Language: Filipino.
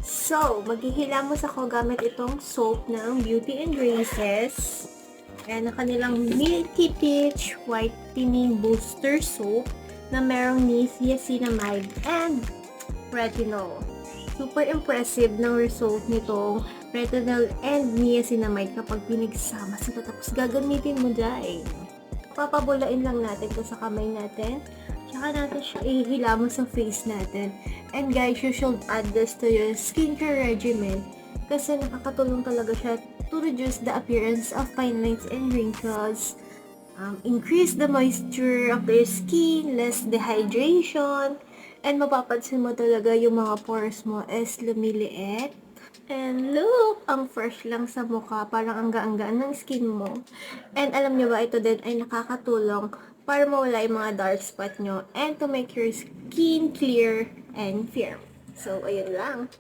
So, maghihilamos ako gamit itong soap ng Beauty and Graces. Ayan, ang kanilang Milky Peach Whitening Booster Soap na merong niacinamide and retinol. Super impressive ng result nitong retinol and niacinamide kapag pinagsama sila tapos gagamitin mo dahil. Papabulain lang natin to sa kamay natin. Tsaka natin siya ihilamos sa face natin. And guys, you should add this to your skincare regimen kasi nakakatulong talaga siya to reduce the appearance of fine lines and wrinkles, increase the moisture of your skin, less dehydration, and mapapansin mo talaga yung mga pores mo is lumiliit. And look, ang fresh lang sa mukha, parang ang gaan-gaan ng skin mo. And alam nyo ba, ito din ay nakakatulong para mawala yung mga dark spot nyo and to make your skin clear and firm. So, ayun lang.